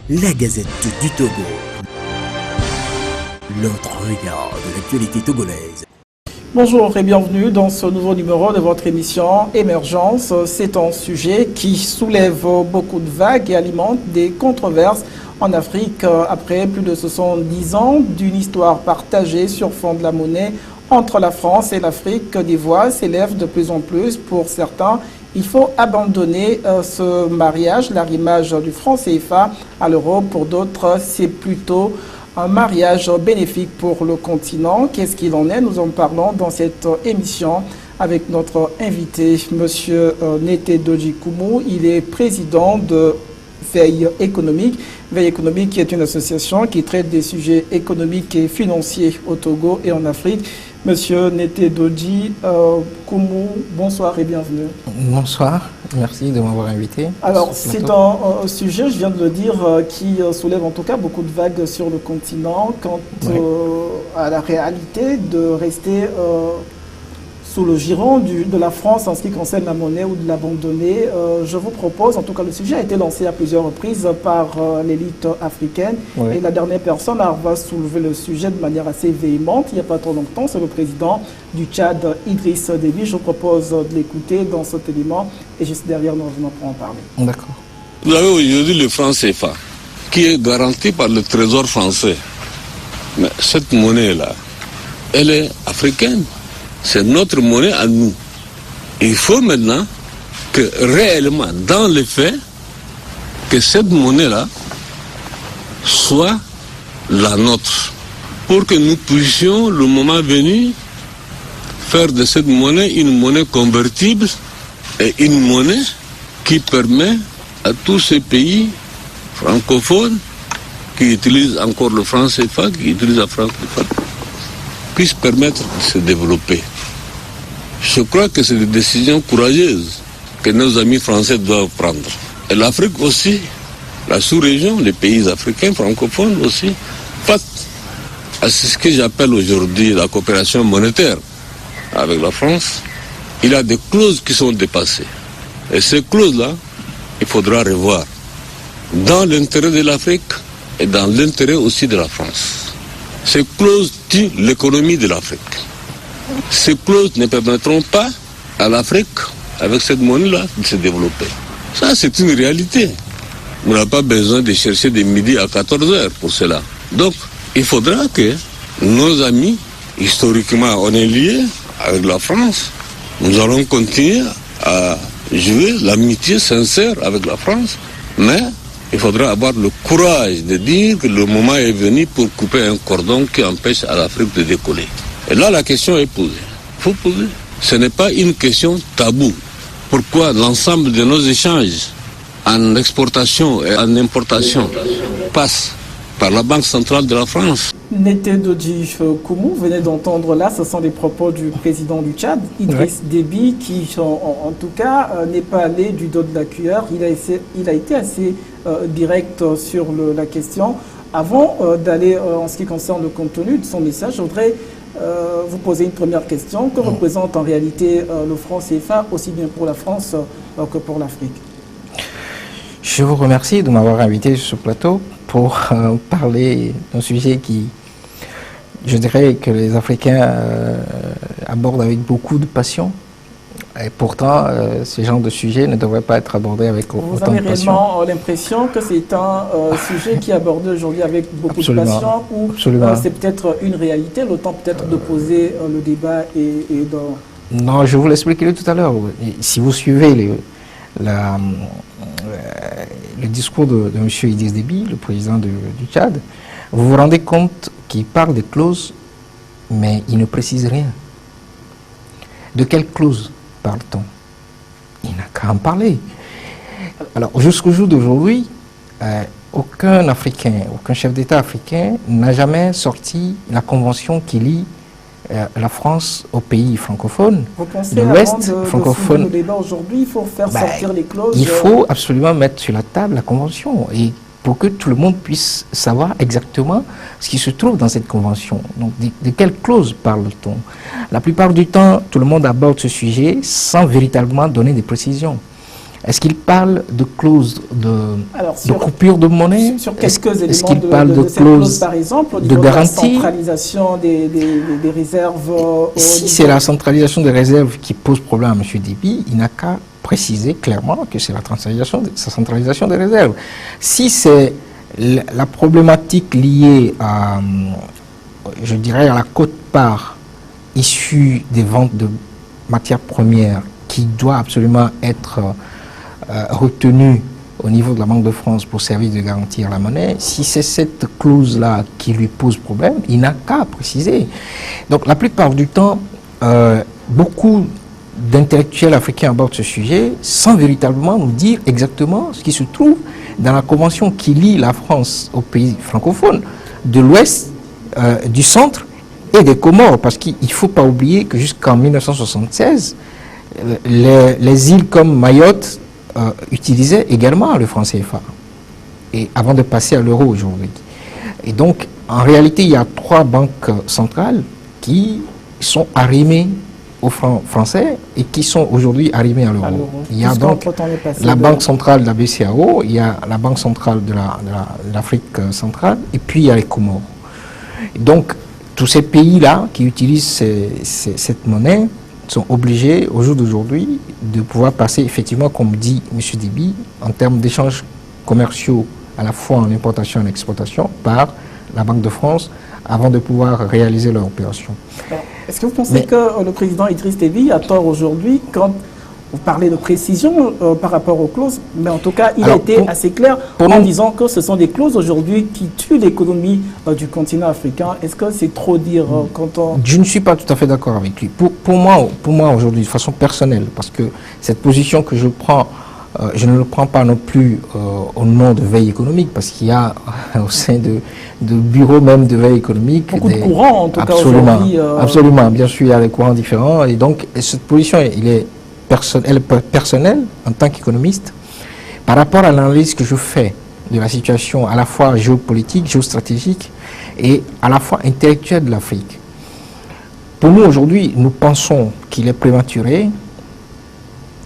La Gazette du Togo. L'autre regard de l'actualité togolaise. Bonjour et bienvenue dans ce nouveau numéro de votre émission Émergence. C'est un sujet qui soulève beaucoup de vagues et alimente des controverses en Afrique après plus de 70 ans d'une histoire partagée sur fond de la monnaie entre la France et l'Afrique. Des voix s'élèvent de plus en plus. Pour certains, il faut abandonner ce mariage, l'arrimage du franc CFA à l'euro. Pour d'autres, c'est plutôt un mariage bénéfique pour le continent. Qu'est-ce qu'il en est? Nous en parlons dans cette émission avec notre invité, M. Nete Dodji Koumou. Il est président de Veille économique. Veille économique qui est une association qui traite des sujets économiques et financiers au Togo et en Afrique. Monsieur Nete Dodji Koumou, bonsoir et bienvenue. Bonsoir, merci de m'avoir invité. Alors, c'est un sujet, je viens de le dire, qui soulève en tout cas beaucoup de vagues sur le continent quant à la réalité de rester sous le giron de la France en ce qui concerne la monnaie ou de l'abandonner. Je vous propose, en tout cas le sujet a été lancé à plusieurs reprises par l'élite africaine et la dernière personne va soulever le sujet de manière assez véhémente. Il n'y a pas trop longtemps, c'est le président du Tchad, Idriss Déby. Je vous propose de l'écouter dans cet élément et juste derrière nous allons en parler. D'accord. Vous avez aujourd'hui le franc CFA qui est garanti par le trésor français. Mais cette monnaie-là, elle est africaine. C'est notre monnaie à nous. Il faut maintenant que réellement, dans les faits, que cette monnaie-là soit la nôtre. Pour que nous puissions, le moment venu, faire de cette monnaie une monnaie convertible et une monnaie qui permet à tous ces pays francophones qui utilisent encore le franc CFA, qui utilisent la franc CFA, puissent permettre de se développer. Je crois que c'est des décisions courageuses que nos amis français doivent prendre. Et l'Afrique aussi, la sous-région, les pays africains francophones aussi, face à ce que j'appelle aujourd'hui la coopération monétaire avec la France, il y a des clauses qui sont dépassées. Et ces clauses-là, il faudra revoir dans l'intérêt de l'Afrique et dans l'intérêt aussi de la France. Ces clauses tuent l'économie de l'Afrique. Ces clauses ne permettront pas à l'Afrique, avec cette monnaie-là, de se développer. Ça, c'est une réalité. On n'a pas besoin de chercher des midis à 14 heures pour cela. Donc, il faudra que nos amis, historiquement, on est liés avec la France. Nous allons continuer à jouer l'amitié sincère avec la France, mais il faudra avoir le courage de dire que le moment est venu pour couper un cordon qui empêche à l'Afrique de décoller. Et là, la question est posée. Il faut poser. Ce n'est pas une question taboue. Pourquoi l'ensemble de nos échanges en exportation et en importation passe par la Banque centrale de la France? Nete Dodji Koumou, vous venez d'entendre là, ce sont les propos du président du Tchad, Idriss Déby, qui en tout cas n'est pas allé du dos de la cuillère. Il a été assez direct sur la question. Avant d'aller en ce qui concerne le contenu de son message, je voudrais vous poser une première question. Que représente en réalité le franc CFA, aussi bien pour la France que pour l'Afrique? Je vous remercie de m'avoir invité sur ce plateau pour parler d'un sujet qui, je dirais, que les Africains abordent avec beaucoup de passion. Et pourtant, ce genre de sujet ne devrait pas être abordé avec autant de passion. Vous avez réellement l'impression que c'est un sujet qui est abordé aujourd'hui avec beaucoup de passion, ou c'est peut-être une réalité, le temps peut-être de poser le débat et de... Non, je vous l'expliquerai tout à l'heure. Si vous suivez le discours de M. Idriss Déby, le président du Tchad, vous vous rendez compte qu'il parle des clauses, mais il ne précise rien. De quelle clause parle-t-on? Il n'a qu'à en parler. Alors, jusqu'au jour d'aujourd'hui, aucun Africain, aucun chef d'État africain n'a jamais sorti la convention qui lie la France aux pays francophones. Vous pensez de l'Ouest francophone. Le débat aujourd'hui, il faut faire sortir les clauses. Il faut absolument mettre sur la table la convention et pour que tout le monde puisse savoir exactement ce qui se trouve dans cette convention. Donc, de quelle clause parle-t-on? La plupart du temps, tout le monde aborde ce sujet sans véritablement donner des précisions. Est-ce qu'il parle de clauses Alors, de coupure de monnaie? Sur quelques éléments est-ce qu'il parle de cette clause, clauses par exemple, au de niveau de la garantie? centralisation des réserves Si c'est la centralisation des réserves qui pose problème à M. Déby, il n'a qu'à préciser clairement que c'est la centralisation des réserves. Si c'est la problématique liée à, je dirais, à la quote-part issue des ventes de matières premières qui doit absolument être retenue au niveau de la Banque de France pour servir de garantir la monnaie, si c'est cette clause-là qui lui pose problème, il n'a qu'à préciser. Donc la plupart du temps, beaucoup d'intellectuels africains abordent ce sujet sans véritablement nous dire exactement ce qui se trouve dans la convention qui lie la France aux pays francophones, de l'Ouest, du Centre et des Comores, parce qu'il ne faut pas oublier que jusqu'en 1976, les îles comme Mayotte utilisaient également le franc CFA, et avant de passer à l'euro aujourd'hui. Et donc, en réalité, il y a 3 banques centrales qui sont arrimées au franc français et qui sont aujourd'hui arrimées à l'euro. Il y a donc la Banque centrale de la BCEAO, il y a la Banque centrale de l'Afrique centrale, et puis il y a les Comores. Et donc, tous ces pays-là qui utilisent cette monnaie sont obligés, au jour d'aujourd'hui, de pouvoir passer, effectivement, comme dit M. Déby, en termes d'échanges commerciaux, à la fois en importation et en exportation, par la Banque de France, avant de pouvoir réaliser leur opération. Est-ce que vous pensez que le président Idriss Déby a tort aujourd'hui quand vous parlez de précision par rapport aux clauses, mais en tout cas, il a été assez clair en disant que ce sont des clauses aujourd'hui qui tuent l'économie du continent africain. Est-ce que c'est trop dire quand on... Je ne suis pas tout à fait d'accord avec lui. Pour moi aujourd'hui, de façon personnelle, parce que cette position que je prends, je ne le prends pas non plus au nom de veille économique, parce qu'il y a au sein de bureaux même de veille économique... Beaucoup de courants, en tout cas, aujourd'hui. Absolument, bien sûr, il y a des courants différents. Et donc, cette position, elle est personnelle en tant qu'économiste, par rapport à l'analyse que je fais de la situation à la fois géopolitique, géostratégique et à la fois intellectuelle de l'Afrique. Pour nous, aujourd'hui, nous pensons qu'il est prématuré,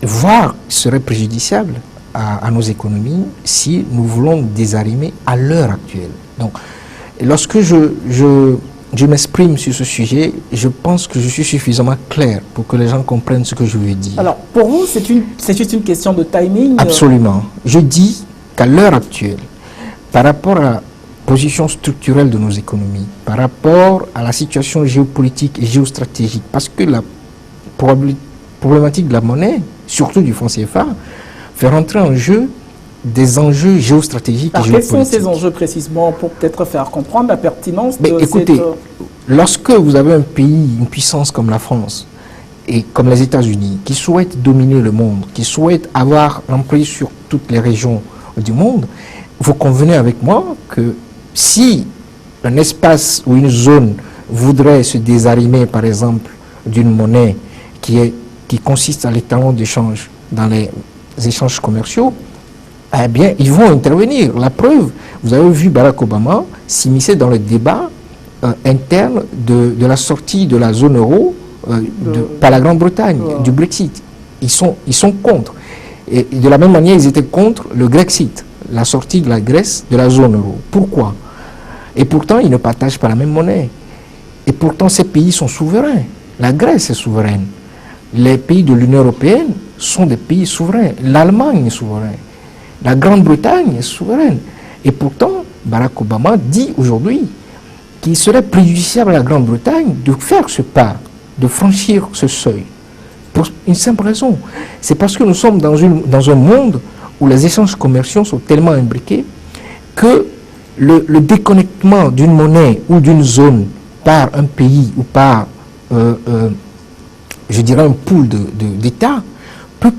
voire serait préjudiciable à nos économies si nous voulons désarrimer à l'heure actuelle. Donc, lorsque je m'exprime sur ce sujet, je pense que je suis suffisamment clair pour que les gens comprennent ce que je veux dire. Alors, pour vous, c'est juste une question de timing? Absolument. Je dis qu'à l'heure actuelle, par rapport à la position structurelle de nos économies, par rapport à la situation géopolitique et géostratégique, parce que la problématique de la monnaie, surtout du franc CFA, fait rentrer en jeu des enjeux géostratégiques et géopolitiques. Quels sont ces enjeux précisément pour peut-être faire comprendre la pertinence de écoutez, lorsque vous avez un pays, une puissance comme la France et comme les États-Unis, qui souhaitent dominer le monde, qui souhaitent avoir l'emprise sur toutes les régions du monde, vous convenez avec moi que si un espace ou une zone voudrait se désarimer, par exemple, d'une monnaie qui consiste à l'étalon d'échange dans les échanges commerciaux, eh bien, ils vont intervenir. La preuve, vous avez vu Barack Obama s'immiscer dans le débat interne de la sortie de la zone euro par la Grande-Bretagne, du Brexit. Ils sont contre. Et de la même manière, ils étaient contre le Grexit, la sortie de la Grèce de la zone euro. Pourquoi? Et pourtant, ils ne partagent pas la même monnaie. Et pourtant, ces pays sont souverains. La Grèce est souveraine. Les pays de l'Union européenne sont des pays souverains. L'Allemagne est souveraine. La Grande-Bretagne est souveraine. Et pourtant, Barack Obama dit aujourd'hui qu'il serait préjudiciable à la Grande-Bretagne de faire ce pas, de franchir ce seuil. Pour une simple raison. C'est parce que nous sommes dans un monde où les échanges commerciaux sont tellement imbriqués que le déconnectement d'une monnaie ou d'une zone par un pays ou par, je dirais, un pool d'États peut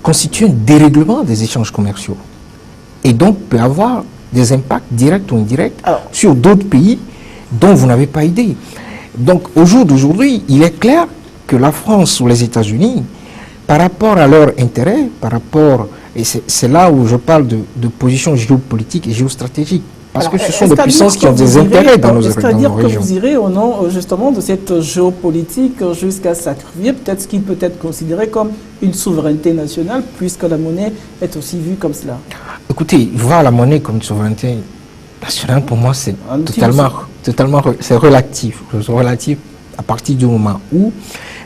constituer un dérèglement des échanges commerciaux et donc peut avoir des impacts directs ou indirects sur d'autres pays dont vous n'avez pas idée. Donc au jour d'aujourd'hui, il est clair que la France ou les États-Unis, par rapport à leurs intérêts, par rapport, et c'est là où je parle de position géopolitique et géostratégique, Parce Alors, que ce sont est-ce des qu'à puissances dire qui ont que des vous irez- intérêts dans nos Est-ce qu'à dire que régions. vous irez au nom justement de cette géopolitique jusqu'à sacrifier peut-être ce qui peut être considéré comme une souveraineté nationale, puisque la monnaie est aussi vue comme cela? Écoutez, voir la monnaie comme une souveraineté nationale, pour moi, c'est Un outil c'est relatif. C'est relatif à partir du moment où,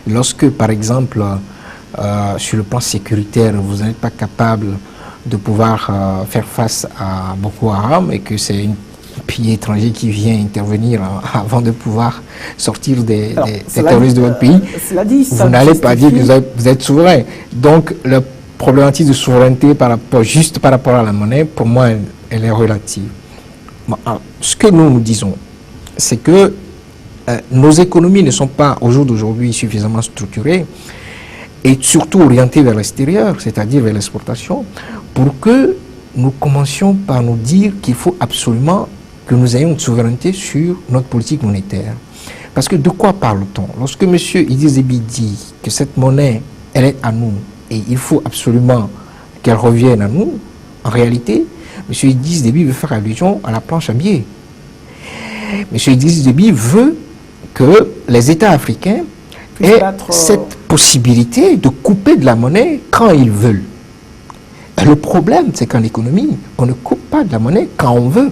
lorsque, par exemple, sur le plan sécuritaire, vous n'êtes pas capable de pouvoir faire face à Boko Haram et que c'est un pays étranger qui vient intervenir avant de pouvoir sortir des terroristes de votre pays, Cela dit, ça vous n'allez pas dire que justifie- vous êtes souverain. Donc, la problématique de souveraineté juste par rapport à la monnaie, pour moi, elle est relative. Bon, alors, ce que nous disons, c'est que nos économies ne sont pas, au jour d'aujourd'hui, suffisamment structurées et surtout orientées vers l'extérieur, c'est-à-dire vers l'exportation, pour que nous commencions par nous dire qu'il faut absolument que nous ayons une souveraineté sur notre politique monétaire. Parce que de quoi parle-t-on? Lorsque M. Idriss Déby dit que cette monnaie, elle est à nous et il faut absolument qu'elle revienne à nous, en réalité, M. Idriss Déby veut faire allusion à la planche à billets. M. Idriss Déby veut que les États africains aient cette possibilité de couper de la monnaie quand ils veulent. Et le problème, c'est qu'en économie, on ne coupe pas de la monnaie quand on veut.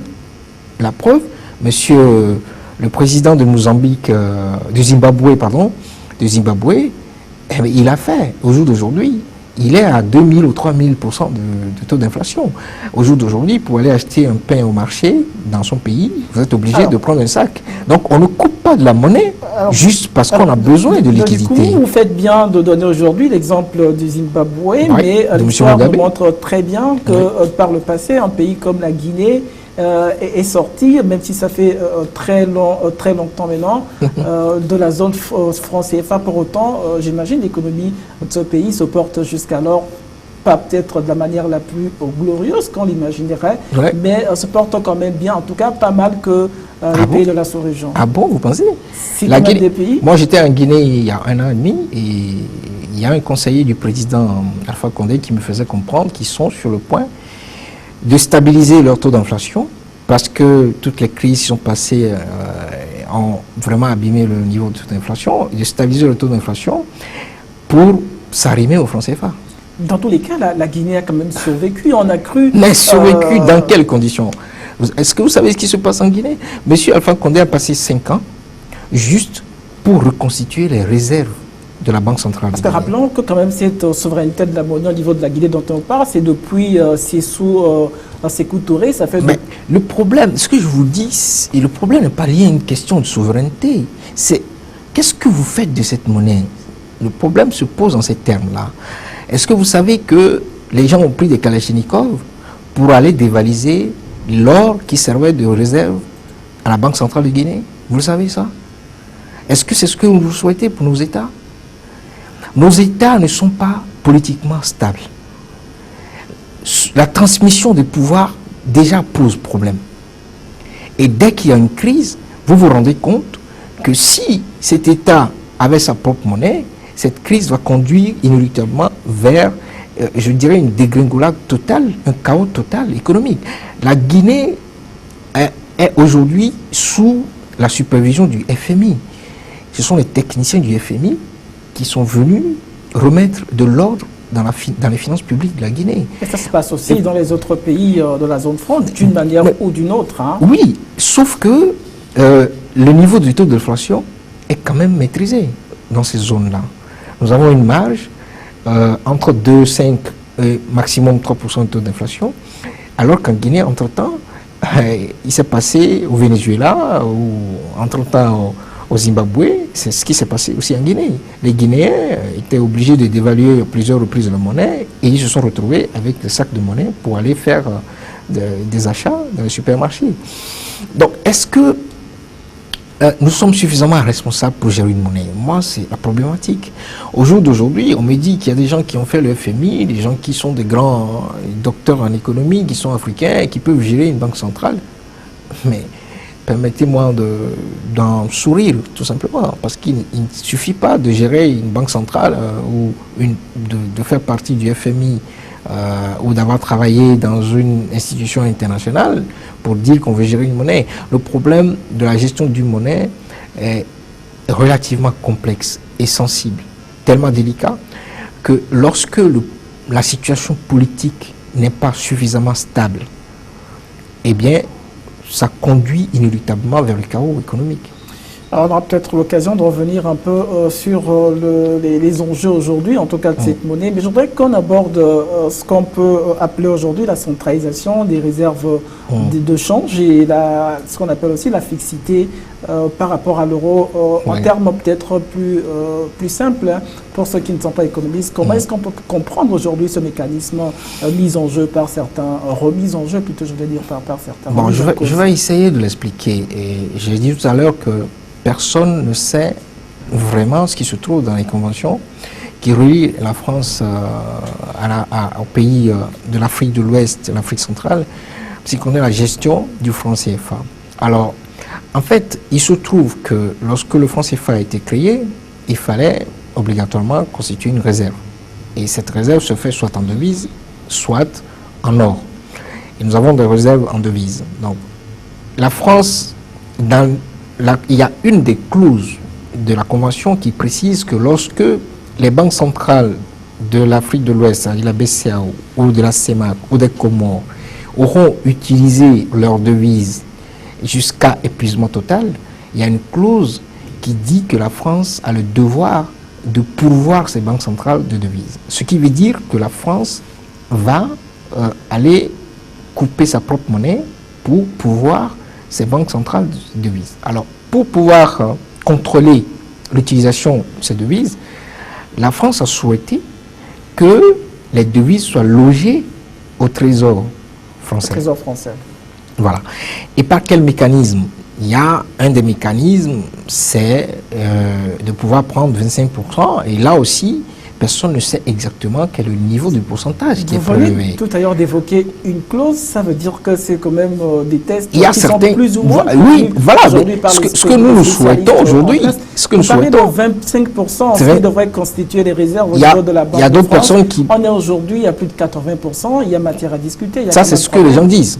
La preuve, monsieur le président de Mozambique, de Zimbabwe, eh bien, il a fait, au jour d'aujourd'hui, il est à 2000 ou 3000% de taux d'inflation. Au jour d'aujourd'hui, pour aller acheter un pain au marché dans son pays, vous êtes obligé de prendre un sac. Donc on ne coupe pas de la monnaie juste parce qu'on a besoin de liquidité. Du coup, vous faites bien de donner aujourd'hui l'exemple du Zimbabwe, mais l'histoire nous montre très bien que par le passé, un pays comme la Guinée est sorti, même si ça fait très longtemps maintenant, de la zone franc CFA. Pour autant, j'imagine l'économie de ce pays se porte jusqu'alors, pas peut-être de la manière la plus glorieuse qu'on l'imaginerait, mais se porte quand même bien, en tout cas pas mal que les pays de la sous-région. Ah bon, vous pensez? La Guinée, des pays. Moi, j'étais en Guinée il y a 1 an et demi et il y a un conseiller du président Alpha Condé qui me faisait comprendre qu'ils sont sur le point de stabiliser leur taux d'inflation parce que toutes les crises qui sont passées ont vraiment abîmé le niveau de taux d'inflation, de stabiliser le taux d'inflation pour s'arrimer au franc CFA. Dans tous les cas, la Guinée a quand même survécu. On a cru... Mais survécu dans quelles conditions? Est-ce que vous savez ce qui se passe en Guinée? Monsieur Alpha Condé a passé 5 ans juste pour reconstituer les réserves de la Banque centrale. Parce que rappelons que quand même cette souveraineté de la monnaie au niveau de la Guinée dont on parle, c'est depuis Sékou Touré, ça fait... Mais le problème, ce que je vous dis, le problème n'est pas lié à une question de souveraineté. C'est qu'est-ce que vous faites de cette monnaie? Le problème se pose en ces termes-là. Est-ce que vous savez que les gens ont pris des kalachnikovs pour aller dévaliser l'or qui servait de réserve à la Banque centrale de Guinée? Vous le savez ça? Est-ce que c'est ce que vous souhaitez pour nos États? Nos États ne sont pas politiquement stables. La transmission des pouvoirs déjà pose problème. Et dès qu'il y a une crise, vous vous rendez compte que si cet État avait sa propre monnaie, cette crise va conduire inéluctablement vers, je dirais, une dégringolade totale, un chaos total économique. La Guinée est aujourd'hui sous la supervision du FMI. Ce sont les techniciens du FMI qui sont venus remettre de l'ordre dans les finances publiques de la Guinée. Et ça se passe aussi dans les autres pays de la zone franc, d'une manière ou d'une autre. Hein. Oui, sauf que le niveau du taux d'inflation est quand même maîtrisé dans ces zones-là. Nous avons une marge entre 2,5 et maximum 3% de taux d'inflation, alors qu'en Guinée, entre-temps, il s'est passé au Venezuela, ou entre-temps au Zimbabwe, c'est ce qui s'est passé aussi en Guinée. Les Guinéens étaient obligés de dévaluer plusieurs reprises la monnaie et ils se sont retrouvés avec des sacs de monnaie pour aller faire des achats dans les supermarchés. Donc, est-ce que nous sommes suffisamment responsables pour gérer une monnaie? Moi, c'est la problématique. Au jour d'aujourd'hui, on me dit qu'il y a des gens qui ont fait le FMI, des gens qui sont des grands docteurs en économie, qui sont africains et qui peuvent gérer une banque centrale. Mais permettez-moi d'en sourire, tout simplement, parce qu'il ne suffit pas de gérer une banque centrale ou de faire partie du FMI ou d'avoir travaillé dans une institution internationale pour dire qu'on veut gérer une monnaie. Le problème de la gestion d'une monnaie est relativement complexe et sensible, tellement délicat que lorsque la situation politique n'est pas suffisamment stable, eh bien, ça conduit inéluctablement vers le chaos économique. Alors, on aura peut-être l'occasion de revenir un peu sur les enjeux aujourd'hui, en tout cas de cette monnaie. Mais je voudrais qu'on aborde ce qu'on peut appeler aujourd'hui la centralisation des réserves de change et ce qu'on appelle aussi la fixité par rapport à l'euro en termes peut-être plus simples pour ceux qui ne sont pas économistes. Comment est-ce qu'on peut comprendre aujourd'hui ce mécanisme mis en jeu par certains, remis en jeu plutôt, je vais dire, par certains. Bon, je vais essayer de l'expliquer. Et j'ai dit tout à l'heure que personne ne sait vraiment ce qui se trouve dans les conventions qui relient la France au pays de l'Afrique de l'Ouest, l'Afrique centrale, parce qu'on a la gestion du franc CFA. Alors, en fait, il se trouve que lorsque le franc CFA a été créé, il fallait obligatoirement constituer une réserve. Et cette réserve se fait soit en devise, soit en or. Et nous avons des réserves en devise. Donc, la France, il y a une des clauses de la Convention qui précise que lorsque les banques centrales de l'Afrique de l'Ouest, la BCEAO ou de la CEMAC ou des Comores, auront utilisé leur devise jusqu'à épuisement total, il y a une clause qui dit que la France a le devoir de pourvoir ces banques centrales de devises. Ce qui veut dire que la France va aller couper sa propre monnaie pour pourvoir ces banques centrales de devises. Alors, pour pouvoir contrôler l'utilisation de ces devises, la France a souhaité que les devises soient logées au Trésor français. Au Trésor français. Voilà. Et par quel mécanisme? Il y a un des mécanismes, c'est de pouvoir prendre 25%. Et là aussi, personne ne sait exactement quel est le niveau du pourcentage qui est prélevé. Vous venez tout à l'heure d'évoquer une clause, ça veut dire que c'est quand même des tests qui sont plus ou moins... Oui, voilà, ce que nous souhaitons aujourd'hui, ce que nous souhaitons... Vous parlez de 25% qui devrait constituer les réserves au niveau de la Banque de France. Il y a d'autres personnes qui... On est aujourd'hui à plus de 80%, il y a matière à discuter. Ça, c'est ce que les gens disent.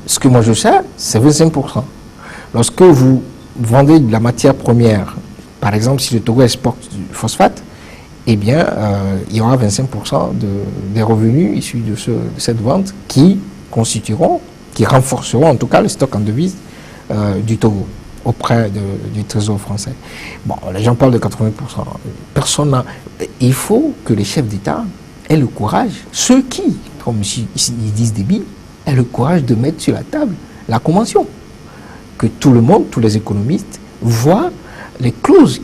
Ce que moi je sais, c'est 25%. Lorsque vous vendez de la matière première, par exemple, si le Togo exporte du phosphate, eh bien, il y aura 25% des revenus issus de cette vente qui constitueront, qui renforceront en tout cas le stock en devises du Togo auprès du Trésor français. Bon, les gens parlent de 80%. Personne n'a... Il faut que les chefs d'État aient le courage, ceux qui, comme ils disent des billes, aient le courage de mettre sur la table la convention. Que tout le monde, tous les économistes, voient les clauses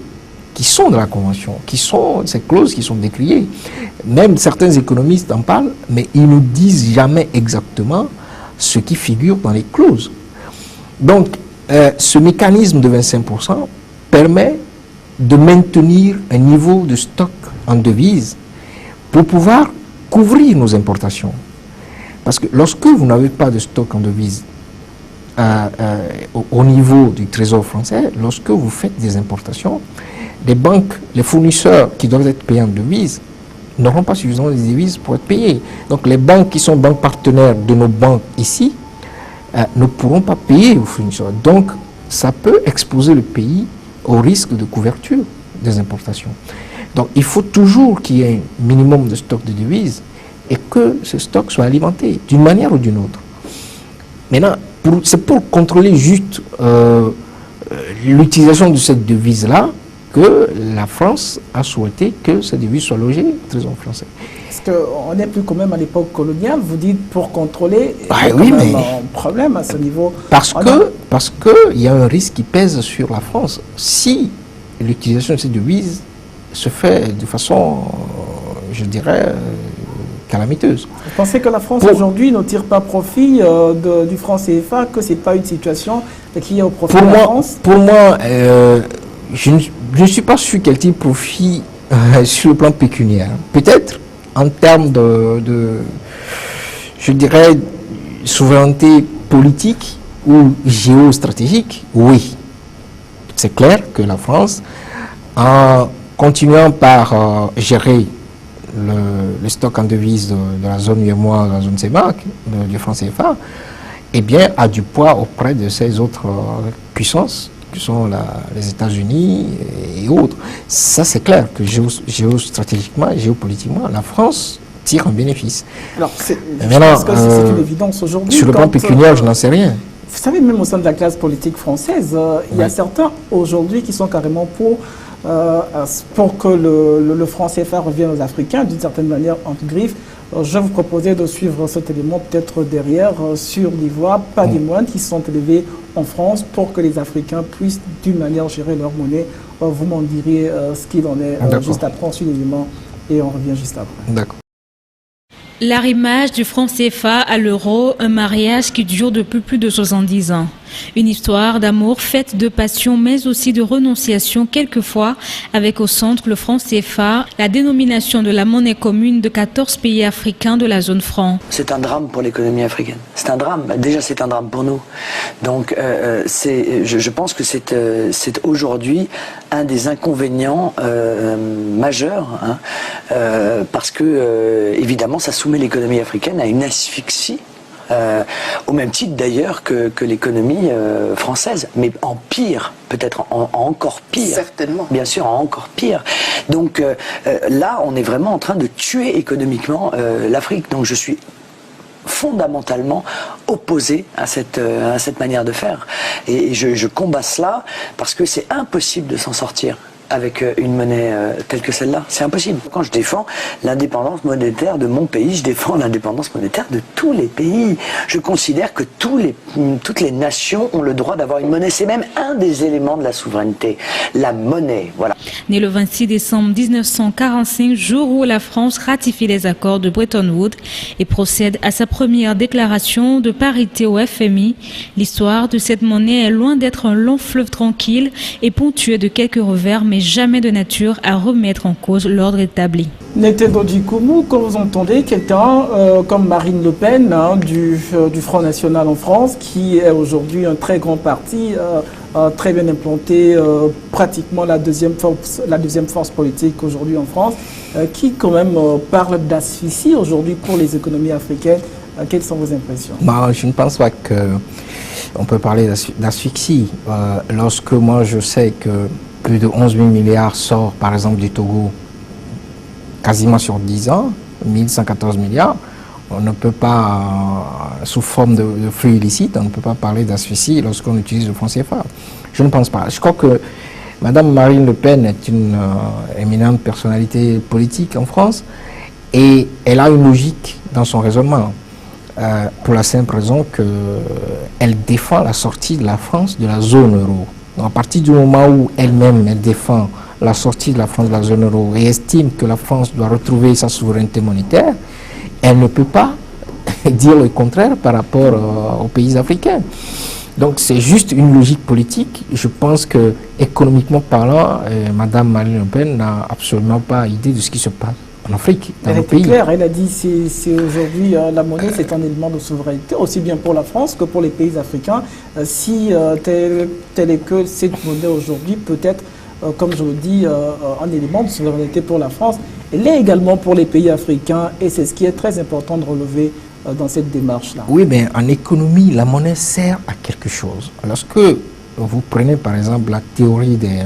qui sont dans la Convention, qui sont ces clauses qui sont décriées. Même certains économistes en parlent, mais ils ne disent jamais exactement ce qui figure dans les clauses. Donc, ce mécanisme de 25% permet de maintenir un niveau de stock en devises pour pouvoir couvrir nos importations. Parce que lorsque vous n'avez pas de stock en devises au niveau du Trésor français, lorsque vous faites des importations, les banques, les fournisseurs qui doivent être payés en devises n'auront pas suffisamment de devises pour être payés. Donc les banques qui sont banques partenaires de nos banques ici ne pourront pas payer aux fournisseurs. Donc ça peut exposer le pays au risque de couverture des importations. Donc il faut toujours qu'il y ait un minimum de stock de devises et que ce stock soit alimenté d'une manière ou d'une autre. Maintenant, c'est pour contrôler juste l'utilisation de cette devise-là que la France a souhaité que cette devise soit logée au Trésor français. Parce qu'on n'est plus quand même à l'époque coloniale, vous dites pour contrôler, il y a oui, même un problème à ce niveau. Parce qu'il y a un risque qui pèse sur la France. Si l'utilisation de cette devise se fait de façon, je dirais, calamiteuse. Vous pensez que la France aujourd'hui ne tire pas profit du franc CFA, que ce n'est pas une situation qui est au profit de la France? Pour moi, je ne suis pas sûr qu'elle tire profit sur le plan pécuniaire. Peut-être en termes je dirais, souveraineté politique ou géostratégique, oui. C'est clair que la France, en continuant par gérer le stock en devises de la zone UEMOA, de la zone CEMAC, du franc CFA, eh bien, a du poids auprès de ces autres puissances, qui sont les États-Unis et autres. Ça, c'est clair que géostratégiquement, géopolitiquement, la France tire un bénéfice. Alors, je pense que c'est une évidence aujourd'hui. Sur le plan pécuniaire, je n'en sais rien. Vous savez, même au sein de la classe politique française, il y a certains aujourd'hui qui sont carrément pour que le franc CFA revienne aux Africains, d'une certaine manière, entre griffes. Je vous proposais de suivre cet élément peut-être derrière sur l'Ivoire, pas des moines qui sont élevés en France pour que les Africains puissent d'une manière gérer leur monnaie. Vous m'en direz ce qu'il en est juste après, on suit l'élément et on revient juste après. D'accord. L'arrimage du franc CFA à l'euro, un mariage qui dure depuis plus de 70 ans. Une histoire d'amour faite de passion mais aussi de renonciation quelquefois avec au centre le franc CFA, la dénomination de la monnaie commune de 14 pays africains de la zone franc. C'est un drame pour l'économie africaine. C'est un drame. Déjà, c'est un drame pour nous. Donc, je pense que c'est aujourd'hui un des inconvénients majeurs, parce que, évidemment, ça soumet l'économie africaine à une asphyxie. Au même titre d'ailleurs que l'économie française, mais en pire, peut-être en encore pire. Certainement. Bien sûr, en encore pire. Donc là, on est vraiment en train de tuer économiquement l'Afrique. Donc je suis fondamentalement opposé à cette manière de faire. Et je combats cela parce que c'est impossible de s'en sortir avec une monnaie telle que celle-là. C'est impossible. Quand je défends l'indépendance monétaire de mon pays, je défends l'indépendance monétaire de tous les pays. Je considère que toutes les nations ont le droit d'avoir une monnaie. C'est même un des éléments de la souveraineté. La monnaie, voilà. Né le 26 décembre 1945, jour où la France ratifie les accords de Bretton Woods et procède à sa première déclaration de parité au FMI, l'histoire de cette monnaie est loin d'être un long fleuve tranquille et ponctué de quelques revers, mais jamais de nature à remettre en cause l'ordre établi. Ntendo Djikoumou, quand vous entendez quelqu'un comme Marine Le Pen du Front National en France, qui est aujourd'hui un très grand parti, très bien implanté, pratiquement la deuxième force politique aujourd'hui en France, qui quand même parle d'asphyxie aujourd'hui pour les économies africaines. Quelles sont vos impressions? Je ne pense pas qu'on peut parler d'asphyxie. Lorsque moi je sais que plus de 11 000 milliards sort par exemple du Togo quasiment sur 10 ans, 1114 milliards, on ne peut pas, sous forme de flux illicites, on ne peut pas parler d'asphyxie lorsqu'on utilise le franc CFA. Je ne pense pas. Je crois que Madame Marine Le Pen est une éminente personnalité politique en France et elle a une logique dans son raisonnement. Pour la simple raison qu'elle défend la sortie de la France de la zone euro. Donc à partir du moment où elle-même défend la sortie de la France de la zone euro et estime que la France doit retrouver sa souveraineté monétaire, elle ne peut pas dire le contraire par rapport aux pays africains. Donc c'est juste une logique politique. Je pense que économiquement parlant, Madame Marine Le Pen n'a absolument pas idée de ce qui se passe en Afrique, dans nos pays. Claire, elle a dit que c'est aujourd'hui la monnaie, c'est un élément de souveraineté, aussi bien pour la France que pour les pays africains. Si tel est que cette monnaie aujourd'hui peut être, comme je le dis, un élément de souveraineté pour la France, elle l'est également pour les pays africains et c'est ce qui est très important de relever dans cette démarche-là. Oui, mais en économie, la monnaie sert à quelque chose. Lorsque vous prenez par exemple la théorie des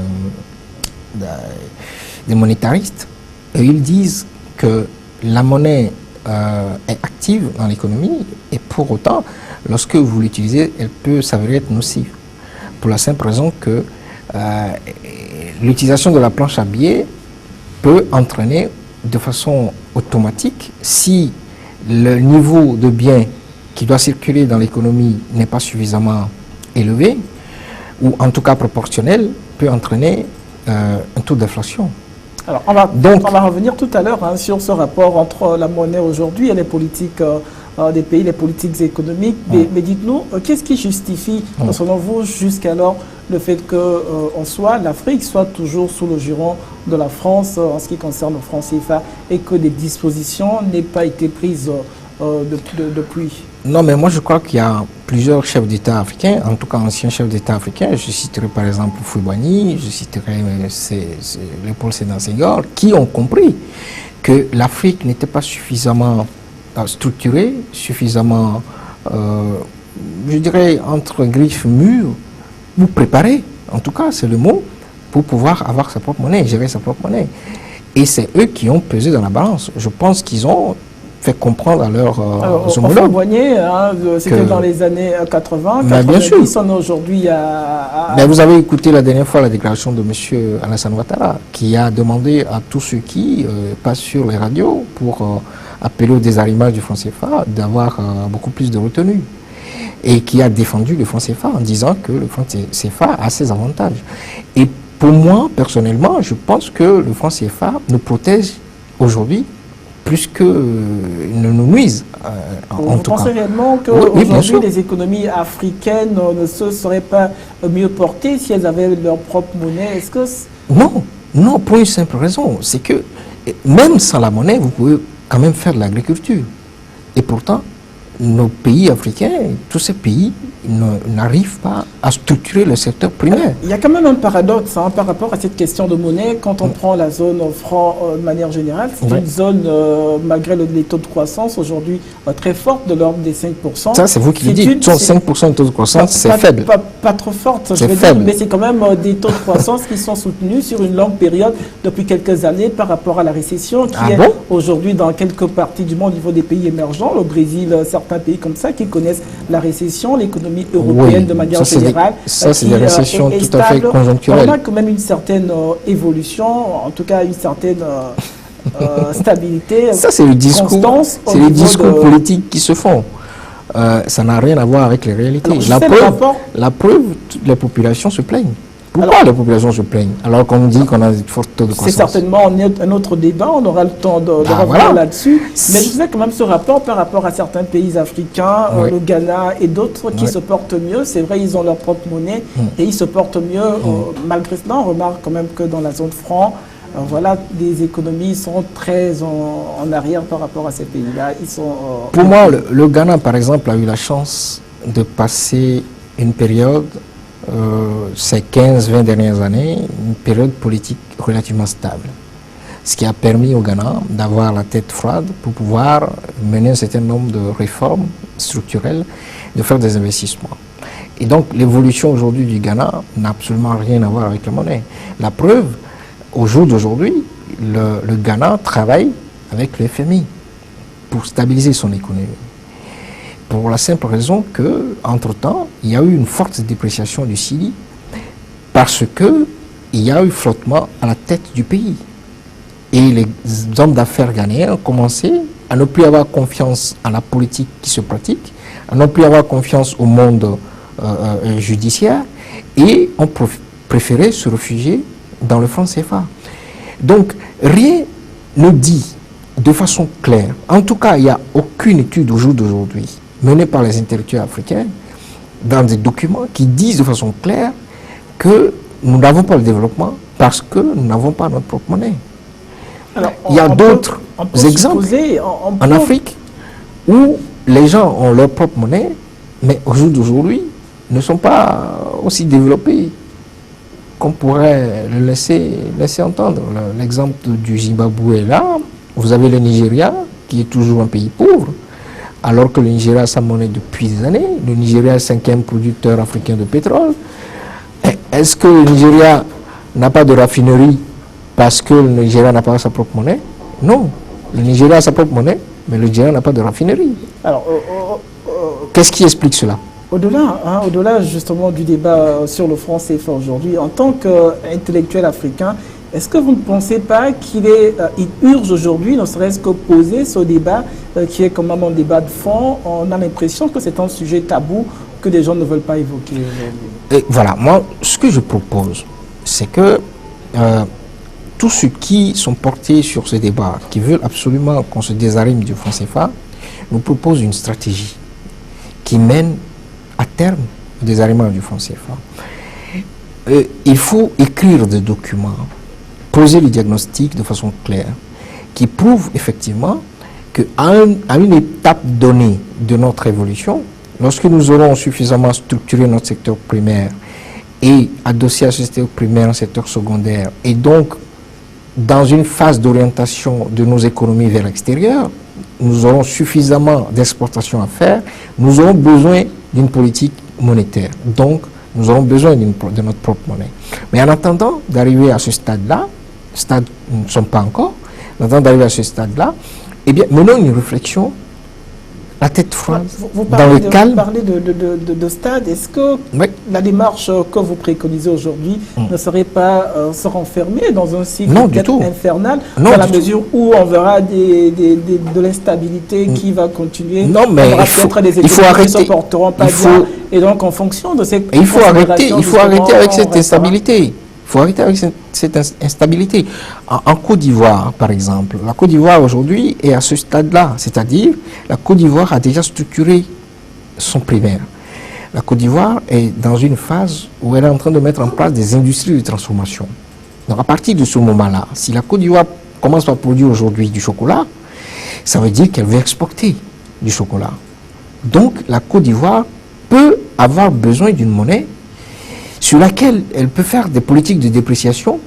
monétaristes, ils disent que la monnaie est active dans l'économie et pour autant, lorsque vous l'utilisez, elle peut s'avérer être nocive. Pour la simple raison que l'utilisation de la planche à billets peut entraîner de façon automatique, si le niveau de biens qui doit circuler dans l'économie n'est pas suffisamment élevé, ou en tout cas proportionnel, peut entraîner un taux d'inflation. Alors, on va revenir tout à l'heure sur ce rapport entre la monnaie aujourd'hui et les politiques des pays, les politiques économiques. Mais dites-nous, qu'est-ce qui justifie, selon vous, jusqu'alors, le fait que l'Afrique soit toujours sous le giron de la France en ce qui concerne le franc CFA et que des dispositions n'aient pas été prises depuis? Non, mais moi je crois qu'il y a plusieurs chefs d'État africains, en tout cas anciens chefs d'État africains. Je citerai par exemple Houphouët-Boigny, je citerai Léopold Sédar Senghor, qui ont compris que l'Afrique n'était pas suffisamment structurée, suffisamment, je dirais, entre griffes mûres, ou préparée, en tout cas, c'est le mot, pour pouvoir avoir sa propre monnaie, gérer sa propre monnaie. Et c'est eux qui ont pesé dans la balance. Je pense qu'ils ont fait comprendre à leurs homologues. C'était dans les années 80, bien sûr. On est aujourd'hui à... Mais vous avez écouté la dernière fois la déclaration de M. Alassane Ouattara, qui a demandé à tous ceux qui passent sur les radios pour appeler au désarrimage du franc CFA d'avoir beaucoup plus de retenue. Et qui a défendu le franc CFA en disant que le franc CFA a ses avantages. Et pour moi, personnellement, je pense que le franc CFA nous protège aujourd'hui plus que ne nous nuise. Vous pensez réellement qu'aujourd'hui, les économies africaines ne se seraient pas mieux portées si elles avaient leur propre monnaie? Est-ce que non, pour une simple raison, c'est que même sans la monnaie, vous pouvez quand même faire de l'agriculture. Et pourtant, nos pays africains, tous ces pays, n'arrivent pas à structurer le secteur primaire. Il y a quand même un paradoxe par rapport à cette question de monnaie. Quand on prend la zone franc de manière générale, c'est une zone, malgré les taux de croissance aujourd'hui très forte, de l'ordre des 5%. Ça, c'est vous qui le dites. 5% de taux de croissance, c'est faible. Pas trop forte, je veux faible. dire, mais c'est quand même des taux de croissance qui sont soutenus sur une longue période depuis quelques années par rapport à la récession qui est aujourd'hui dans quelques parties du monde au niveau des pays émergents, le Brésil, certains pays comme ça qui connaissent la récession, l'économie européenne de manière générale. Ça, c'est des récessions tout à fait conjoncturelles. On a quand même une certaine évolution, en tout cas une certaine stabilité. Ça, c'est le discours, politique qui se font. Ça n'a rien à voir avec les réalités. La preuve, toutes les populations se plaignent. Pourquoi les populations se plaignent alors qu'on dit qu'on a de fortes taux de croissance? C'est certainement un autre débat, on aura le temps de revenir là-dessus. Mais je faisais quand même ce rapport par rapport à certains pays africains, le Ghana et d'autres qui se portent mieux. C'est vrai, ils ont leur propre monnaie et ils se portent mieux. Malgré cela, on remarque quand même que dans la zone franc, voilà, les économies sont très en arrière par rapport à ces pays-là. Pour moi, le Ghana, par exemple, a eu la chance de passer une période, ces 15-20 dernières années, une période politique relativement stable. Ce qui a permis au Ghana d'avoir la tête froide pour pouvoir mener un certain nombre de réformes structurelles, de faire des investissements. Et donc l'évolution aujourd'hui du Ghana n'a absolument rien à voir avec la monnaie. La preuve, au jour d'aujourd'hui, le Ghana travaille avec le FMI pour stabiliser son économie. Pour la simple raison qu'entre-temps, il y a eu une forte dépréciation du cedi parce qu'il y a eu flottement à la tête du pays. Et les hommes d'affaires ghanéens ont commencé à ne plus avoir confiance en la politique qui se pratique, à ne plus avoir confiance au monde judiciaire et ont préféré se réfugier dans le franc CFA. Donc, rien ne dit de façon claire, en tout cas, il n'y a aucune étude au jour d'aujourd'hui menée par les intellectuels africains dans des documents qui disent de façon claire que nous n'avons pas le développement parce que nous n'avons pas notre propre monnaie. Alors, il y a d'autres exemples en Afrique où les gens ont leur propre monnaie, mais au jour d'aujourd'hui ne sont pas aussi développés qu'on pourrait le laisser entendre. L'exemple du Zimbabwe est là. Vous avez le Nigeria, qui est toujours un pays pauvre, alors que le Nigeria a sa monnaie depuis des années. Le Nigeria est le 5e producteur africain de pétrole. Est-ce que le Nigeria n'a pas de raffinerie parce que le Nigeria n'a pas sa propre monnaie? Non. Le Nigeria a sa propre monnaie, mais le Nigeria n'a pas de raffinerie. Alors, qu'est-ce qui explique cela? Au-delà justement du débat sur le franc CFA aujourd'hui, en tant qu'intellectuel africain, est-ce que vous ne pensez pas qu'il urge aujourd'hui, ne serait-ce que poser ce débat qui est quand même un débat de fond? On a l'impression que c'est un sujet tabou que les gens ne veulent pas évoquer aujourd'hui. Voilà, moi, ce que je propose, c'est que tous ceux qui sont portés sur ce débat, qui veulent absolument qu'on se désarrime du franc CFA, nous proposent une stratégie qui mène à terme au désarrimement du franc CFA. Il faut écrire des documents, poser le diagnostic de façon claire, qui prouve effectivement qu'à une étape donnée de notre évolution, lorsque nous aurons suffisamment structuré notre secteur primaire et adossé à ce secteur primaire un secteur secondaire, et donc dans une phase d'orientation de nos économies vers l'extérieur, nous aurons suffisamment d'exportations à faire, nous aurons besoin d'une politique monétaire. Donc, nous aurons besoin de notre propre monnaie. Mais en attendant d'arriver à ce stade-là, stade où nous ne sommes pas encore, en attendant d'arriver à ce stade-là, eh bien, menons une réflexion la tête froide, dans le calme. Vous parlez de stade. Est-ce que oui. la démarche que vous préconisez aujourd'hui ne serait pas se renfermer dans un cycle infernal, non, dans la mesure où on verra de l'instabilité qui va continuer? Non, mais il faut arrêter. Qui se porteront pas bien. Et donc, en fonction de ces il faut arrêter avec cette instabilité. Il faut arrêter avec cette instabilité. En Côte d'Ivoire, par exemple, la Côte d'Ivoire aujourd'hui est à ce stade-là, c'est-à-dire la Côte d'Ivoire a déjà structuré son primaire. La Côte d'Ivoire est dans une phase où elle est en train de mettre en place des industries de transformation. Donc à partir de ce moment-là, si la Côte d'Ivoire commence à produire aujourd'hui du chocolat, ça veut dire qu'elle veut exporter du chocolat. Donc la Côte d'Ivoire peut avoir besoin d'une monnaie sur laquelle elle peut faire des politiques de dépréciation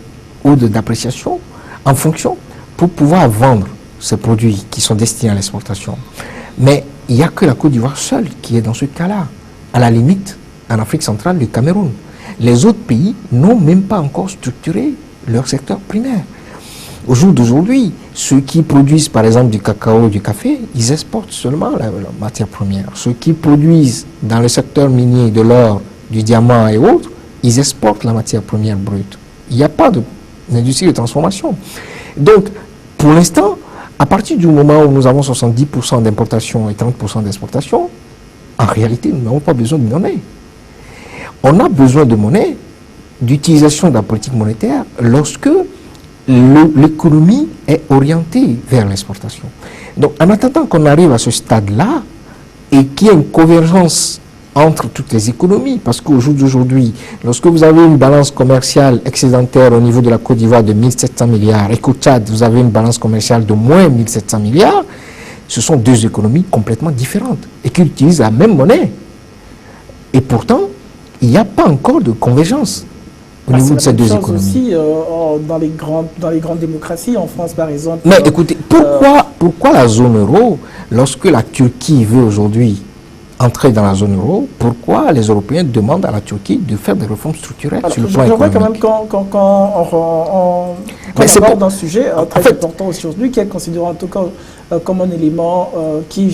ou d'appréciation en fonction pour pouvoir vendre ces produits qui sont destinés à l'exportation. Mais il n'y a que la Côte d'Ivoire seule qui est dans ce cas-là. À la limite, en Afrique centrale, le Cameroun. Les autres pays n'ont même pas encore structuré leur secteur primaire. Au jour d'aujourd'hui, ceux qui produisent par exemple du cacao, du café, ils exportent seulement la matière première. Ceux qui produisent dans le secteur minier de l'or, du diamant et autres, ils exportent la matière première brute. Il n'y a pas d'industrie de transformation. Donc, pour l'instant, à partir du moment où nous avons 70% d'importation et 30% d'exportation, en réalité, nous n'avons pas besoin de monnaie. On a besoin de monnaie, d'utilisation de la politique monétaire, lorsque l'économie est orientée vers l'exportation. Donc, en attendant qu'on arrive à ce stade-là, et qu'il y ait une convergence entre toutes les économies, parce qu'au jour d'aujourd'hui, lorsque vous avez une balance commerciale excédentaire au niveau de la Côte d'Ivoire de 1700 milliards et qu'au Tchad, vous avez une balance commerciale de moins 1700 milliards, ce sont deux économies complètement différentes et qui utilisent la même monnaie. Et pourtant, il n'y a pas encore de convergence au niveau de ces deux économies. Aussi, dans les grandes démocraties, en France par exemple. Mais écoutez, pourquoi la zone euro, lorsque la Turquie veut aujourd'hui entrer dans la zone euro, pourquoi les Européens demandent à la Turquie de faire des réformes structurelles sur le plan économique? Je crois quand même qu'on aborde un sujet très important aujourd'hui, qui est considéré en tout cas comme un élément qui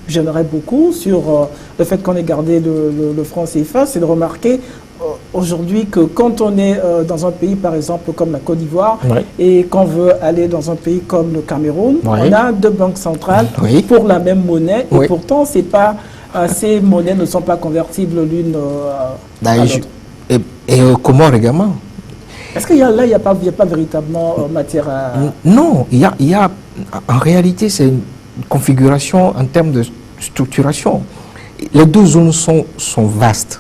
gênerait beaucoup sur le fait qu'on ait gardé le franc CFA, c'est de remarquer aujourd'hui que quand on est dans un pays par exemple comme la Côte d'Ivoire et qu'on veut aller dans un pays comme le Cameroun, on a deux banques centrales pour la même monnaie et pourtant c'est pas... ces monnaies ne sont pas convertibles l'une à l'autre. Et comment également? Est-ce qu'il y a là, il n'y a pas véritablement matière à... Non, il y a en réalité, c'est une configuration en termes de structuration. Les deux zones sont vastes.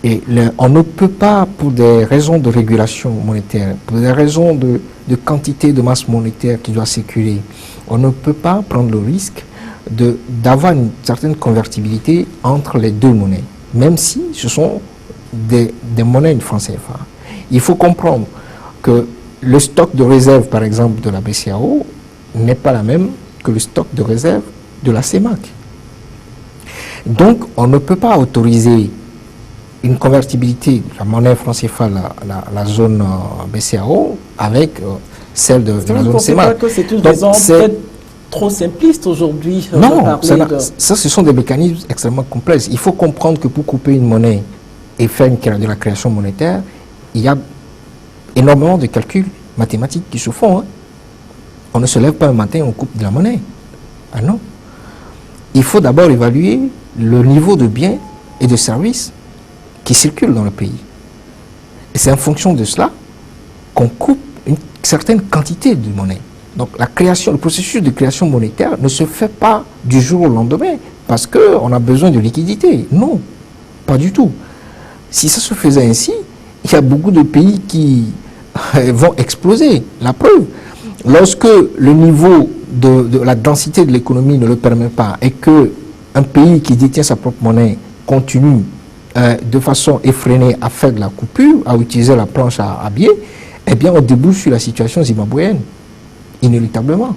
Et on ne peut pas, pour des raisons de régulation monétaire, pour des raisons de quantité de masse monétaire qui doit circuler, on ne peut pas prendre le risque d'avoir une certaine convertibilité entre les deux monnaies, même si ce sont des monnaies de franc CFA. Il faut comprendre que le stock de réserve, par exemple, de la BCEAO n'est pas la même que le stock de réserve de la CEMAC. Donc, on ne peut pas autoriser une convertibilité de la monnaie franc CFA, la zone BCEAO, avec celle de la zone CEMAC. Que c'est une raison peut-être trop simpliste aujourd'hui. Non, ça, ce sont des mécanismes extrêmement complexes. Il faut comprendre que pour couper une monnaie et faire de la création monétaire, il y a énormément de calculs mathématiques qui se font. Hein. On ne se lève pas un matin et on coupe de la monnaie. Ah non. Il faut d'abord évaluer le niveau de biens et de services qui circulent dans le pays. Et c'est en fonction de cela qu'on coupe une certaine quantité de monnaie. Donc le processus de création monétaire ne se fait pas du jour au lendemain parce qu'on a besoin de liquidité. Non, pas du tout. Si ça se faisait ainsi, il y a beaucoup de pays qui vont exploser. La preuve, lorsque le niveau de la densité de l'économie ne le permet pas et qu'un pays qui détient sa propre monnaie continue de façon effrénée à faire de la coupure, à utiliser la planche à billets, eh bien, on débouche sur la situation zimbabwéenne, inéluctablement.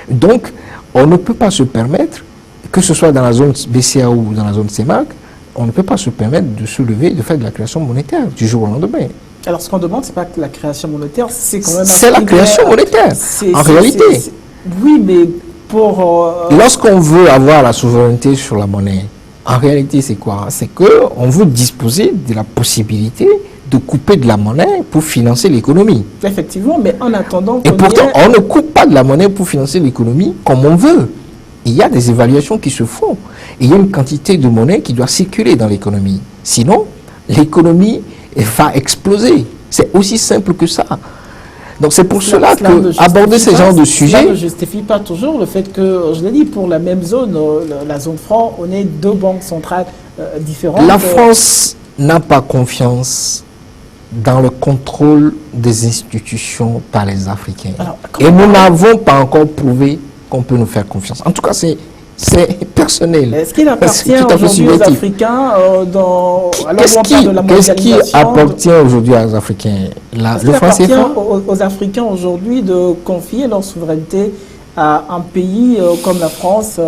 Donc, on ne peut pas se permettre, que ce soit dans la zone BCAO ou dans la zone CEMAC, on ne peut pas se permettre de se lever et de faire de la création monétaire du jour au lendemain. Alors, ce qu'on demande, c'est pas que la création monétaire, c'est quand même... C'est la création monétaire, en réalité. Oui, mais pour... Lorsqu'on veut avoir la souveraineté sur la monnaie, en réalité, c'est quoi? C'est qu'on veut disposer de la possibilité de couper de la monnaie pour financer l'économie. Effectivement, mais en attendant... Et pourtant, on ne coupe pas de la monnaie pour financer l'économie comme on veut. Il y a des évaluations qui se font. Et il y a une quantité de monnaie qui doit circuler dans l'économie. Sinon, l'économie va exploser. C'est aussi simple que ça. Donc c'est pour cela que aborder ce genre de sujet... Ça ne justifie pas toujours le fait que, je l'ai dit, pour la même zone, la zone franc, on est deux banques centrales différentes. La France n'a pas confiance dans le contrôle des institutions par les Africains. Alors, et nous n'avons pas encore prouvé qu'on peut nous faire confiance. En tout cas, c'est personnel. Est-ce qu'il appartient aujourd'hui aux Africains Qu'est-ce qui appartient aujourd'hui aux Africains? Le franc CFA aux Africains aujourd'hui de confier leur souveraineté à un pays comme la France?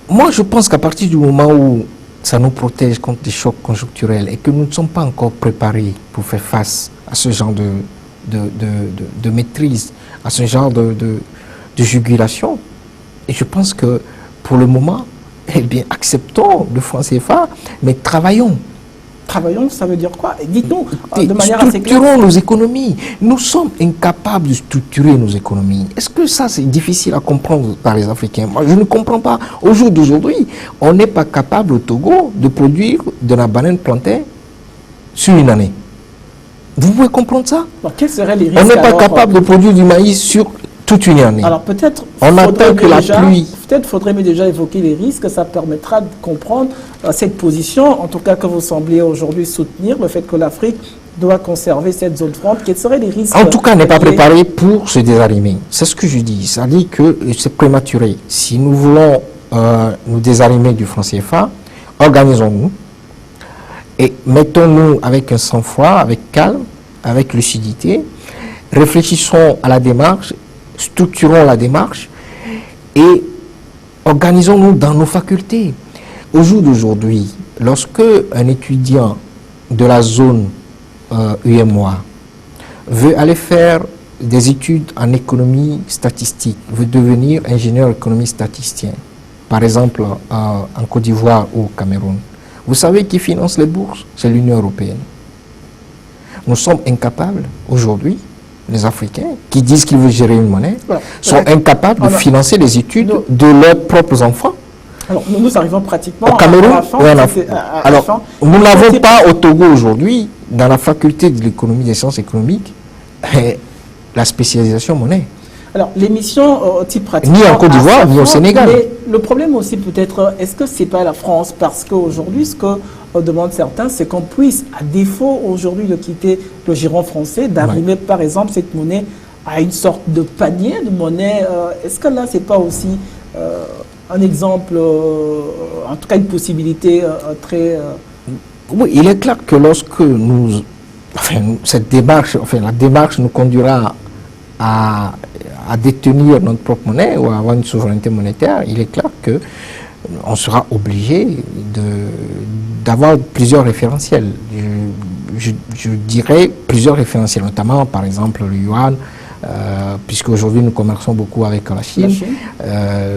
Moi, je pense qu'à partir du moment où ça nous protège contre des chocs conjoncturels et que nous ne sommes pas encore préparés pour faire face à ce genre de maîtrise, à ce genre de jugulation, et je pense que pour le moment, eh bien, acceptons le franc CFA, mais travaillons. Travaillons, ça veut dire quoi? Dites-nous de manière assez claire. Structurons nos économies. Nous sommes incapables de structurer nos économies. Est-ce que ça, c'est difficile à comprendre par les Africains? Moi, je ne comprends pas. Au jour d'aujourd'hui, on n'est pas capable au Togo de produire de la banane plantain sur une année. Vous pouvez comprendre ça? Alors, quels seraient les risques? On n'est pas capable de produire du maïs sur toute une année. Alors peut-être on attend que la pluie. Peut-être faudrait-il déjà évoquer les risques. Ça permettra de comprendre cette position, en tout cas que vous semblez aujourd'hui soutenir, le fait que l'Afrique doit conserver cette zone franc. Quels seraient les risques? En tout cas, n'est pas préparé pour se désarimer. C'est ce que je dis. Ça dit que c'est prématuré. Si nous voulons nous désarimer du franc CFA, organisons-nous et mettons-nous avec un sang-froid, avec calme, avec lucidité, réfléchissons à la démarche, structurons la démarche et organisons-nous dans nos facultés. Au jour d'aujourd'hui, lorsque un étudiant de la zone UMOA veut aller faire des études en économie statistique, veut devenir ingénieur économie statisticien, par exemple en Côte d'Ivoire ou au Cameroun, vous savez qui finance les bourses? C'est l'Union européenne. Nous sommes incapables aujourd'hui, les Africains, qui disent qu'ils veulent gérer une monnaie, sont incapables de financer les études de leurs propres enfants. Alors, nous arrivons pratiquement au Cameroun, à la fin. Alors, nous n'avons pas au Togo aujourd'hui, dans la faculté de l'économie, des sciences économiques, la spécialisation monnaie. Alors, l'émission type pratique. Ni en Côte d'Ivoire, ni au Sénégal. Mais le problème aussi peut-être, est-ce que c'est pas la France? Parce qu'aujourd'hui, ce que demandent certains, c'est qu'on puisse, à défaut aujourd'hui de quitter le giron français, d'arriver par exemple cette monnaie à une sorte de panier de monnaie. Est-ce que là, c'est pas aussi un exemple, en tout cas une possibilité très... Oui, il est clair que lorsque nous... cette démarche, la démarche nous conduira à détenir notre propre monnaie ou à avoir une souveraineté monétaire, il est clair que on sera obligé d'avoir plusieurs référentiels. Je dirais plusieurs référentiels, notamment par exemple le yuan, puisque aujourd'hui nous commerçons beaucoup avec la Chine,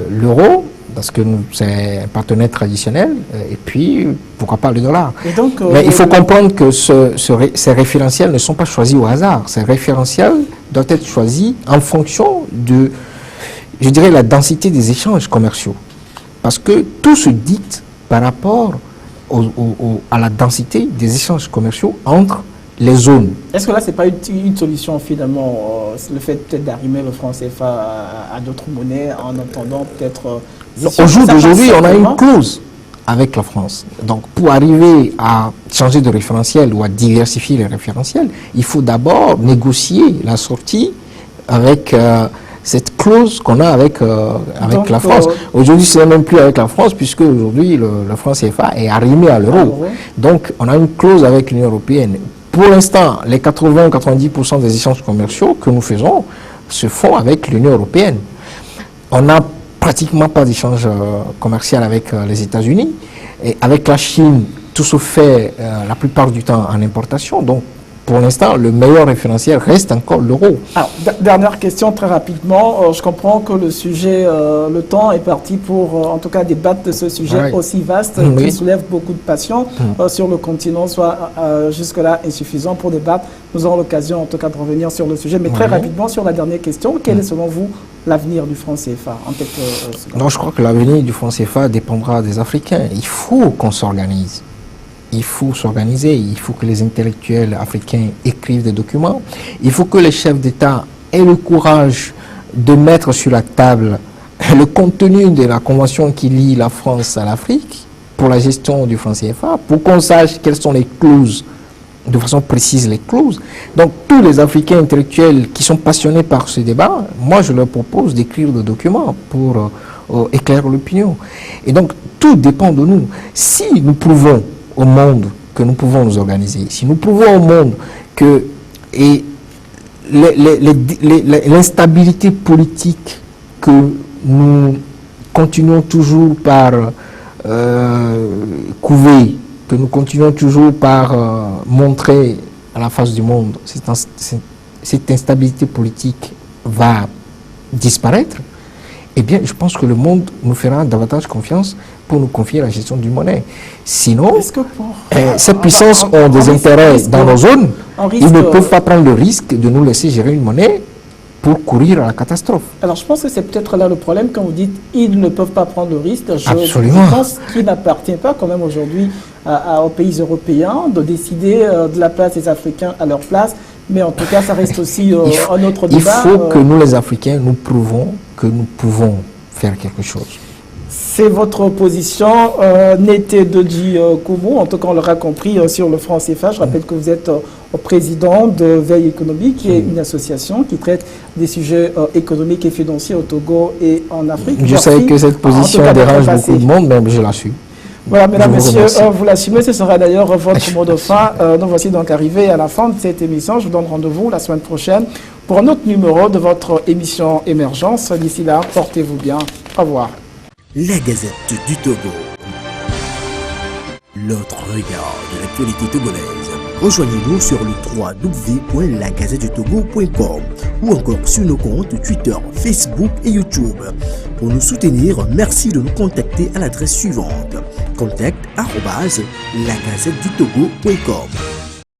l'euro, parce que c'est un partenaire traditionnel, et puis pourquoi pas le dollar. Donc, mais il faut comprendre que ces référentiels ne sont pas choisis au hasard. Ces référentiels doivent être choisis en fonction de, je dirais, la densité des échanges commerciaux. Parce que tout se dicte par rapport à la densité des échanges commerciaux entre les zones. Est-ce que là, ce n'est pas une solution finalement, le fait peut-être d'arrimer le franc CFA à d'autres monnaies en attendant peut-être... Au jour d'aujourd'hui, on a une clause avec la France. Donc, pour arriver à changer de référentiel ou à diversifier les référentiels, il faut d'abord négocier la sortie avec cette clause qu'on a avec la France. Aujourd'hui, ce n'est même plus avec la France, puisque aujourd'hui, le franc CFA est arrimé à l'euro. Donc, on a une clause avec l'Union européenne. pour l'instant, les 80-90% des échanges commerciaux que nous faisons se font avec l'Union européenne. On n'a pratiquement pas d'échange commercial avec les États-Unis. Et avec la Chine, tout se fait la plupart du temps en importation. Donc, pour l'instant, le meilleur référentiel reste encore l'euro. Alors, dernière question très rapidement. Je comprends que le sujet, le temps est parti pour, en tout cas, débattre de ce sujet aussi vaste qui soulève beaucoup de passion sur le continent, soit jusque-là insuffisant pour débattre. Nous aurons l'occasion, en tout cas, de revenir sur le sujet. Mais très rapidement, sur la dernière question, quel est, selon vous, l'avenir du franc CFA en quelques secondes? Non, je crois que l'avenir du franc CFA dépendra des Africains. Il faut qu'on s'organise. Il faut s'organiser, il faut que les intellectuels africains écrivent des documents, il faut que les chefs d'État aient le courage de mettre sur la table le contenu de la convention qui lie la France à l'Afrique pour la gestion du franc CFA, pour qu'on sache quelles sont les clauses, de façon précise les clauses. Donc tous les Africains intellectuels qui sont passionnés par ce débat, moi je leur propose d'écrire des documents pour éclairer l'opinion. Et donc tout dépend de nous. Si nous prouvons au monde que nous pouvons nous organiser, si nous prouvons au monde que l'instabilité politique que nous continuons toujours par couver, que nous continuons toujours par montrer à la face du monde, cette instabilité politique va disparaître, eh bien, je pense que le monde nous fera davantage confiance pour nous confier la gestion du monnaie. Sinon, ces puissances ont des intérêts dans nos zones. Ils ne peuvent pas prendre le risque de nous laisser gérer une monnaie pour courir à la catastrophe. Alors, je pense que c'est peut-être là le problème quand vous dites ils ne peuvent pas prendre le risque. Absolument. Je pense qu'il n'appartient pas quand même aujourd'hui aux pays européens de décider de la place des Africains à leur place. Mais en tout cas, ça reste aussi un autre débat. Il faut que nous, les Africains, nous prouvons que nous pouvons faire quelque chose. C'est votre position, Nété Dodji Koumou, en tout cas on l'aura compris sur le franc CFA. Je rappelle que vous êtes président de Veille économique, qui est une association qui traite des sujets économiques et financiers au Togo et en Afrique. Je sais que cette position dérange beaucoup de monde, mais je la suis. Voilà, mesdames, messieurs, vous l'assumez, ce sera d'ailleurs votre mot de fin. Nous voici donc arrivés à la fin de cette émission. Je vous donne rendez-vous la semaine prochaine pour un autre numéro de votre émission Émergence. D'ici là, portez-vous bien. Au revoir. La Gazette du Togo. L'autre regard de l'actualité togolaise. Rejoignez-nous sur le www.lagazettedutogo.com ou encore sur nos comptes Twitter, Facebook et YouTube. Pour nous soutenir, merci de nous contacter à l'adresse suivante: contact@lagazettedutogo.com.